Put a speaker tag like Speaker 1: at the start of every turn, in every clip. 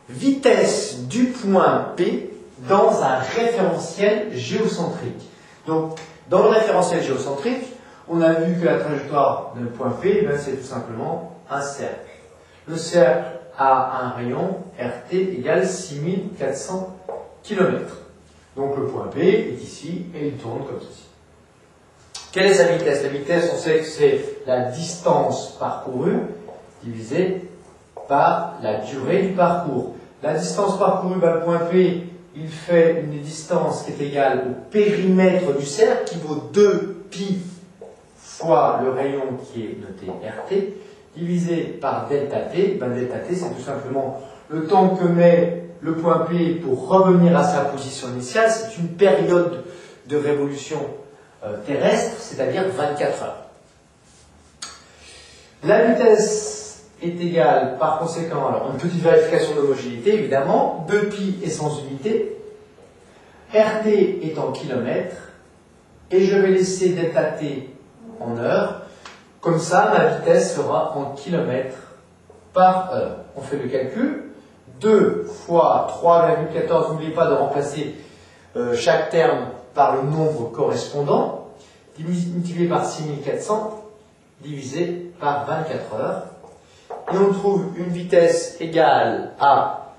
Speaker 1: vitesse du point P dans un référentiel géocentrique. Donc, dans le référentiel géocentrique, on a vu que la trajectoire d'un point P, c'est tout simplement un cercle. Le cercle a un rayon RT égale 6400 km. Donc le point P est ici et il tourne comme ceci. Quelle est sa vitesse? La vitesse, on sait que c'est la distance parcourue divisée par la durée du parcours. La distance parcourue, le point P, il fait une distance qui est égale au périmètre du cercle, qui vaut 2pi fois le rayon qui est noté RT, divisé par delta T. Delta T, c'est tout simplement le temps que met le point P pour revenir à sa position initiale. C'est une période de révolution terrestre, c'est-à-dire 24 heures. La vitesse est égale, par conséquent, alors une petite vérification d'homogénéité, évidemment, 2pi est sans unité, RT est en kilomètres, et je vais laisser delta T en heures. Comme ça, ma vitesse sera en kilomètres par heure. On fait le calcul. 2 fois 3,14, n'oubliez pas de remplacer chaque terme par le nombre correspondant, multiplié par 6400, divisé par 24 heures. Et on trouve une vitesse égale à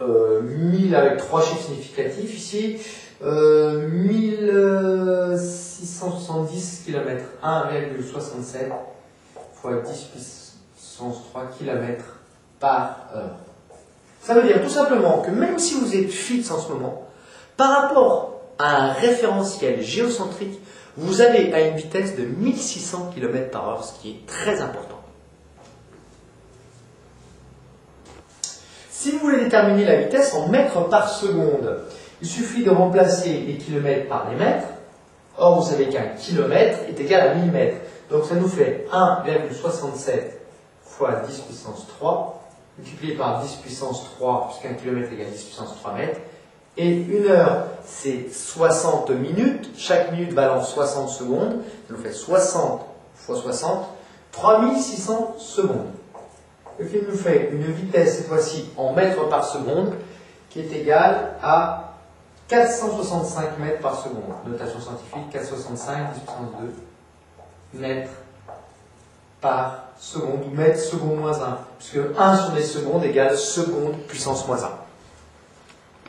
Speaker 1: 1000 avec 3 chiffres significatifs ici, 1670 km, 1,67 fois 10 puissance 3 km par heure. Ça veut dire tout simplement que même si vous êtes fixe en ce moment, par rapport à un référentiel géocentrique, vous allez à une vitesse de 1600 km par heure, ce qui est très important. Si vous voulez déterminer la vitesse en mètres par seconde, il suffit de remplacer les kilomètres par les mètres. Or, vous savez qu'un kilomètre est égal à 1000 mètres. Donc, ça nous fait 1,67 fois 10 puissance 3, multiplié par 10 puissance 3, puisqu'un kilomètre égale 10 puissance 3 mètres. Et une heure, c'est 60 minutes. Chaque minute balance 60 secondes. Ça nous fait 60 fois 60, 3600 secondes. Ce qui nous fait une vitesse, cette fois-ci, en mètres par seconde, qui est égale à 465 mètres par seconde. Notation scientifique, 465, 10 puissance 2 mètres par seconde, ou mètres seconde moins 1, puisque 1 sur des secondes égale seconde puissance moins 1.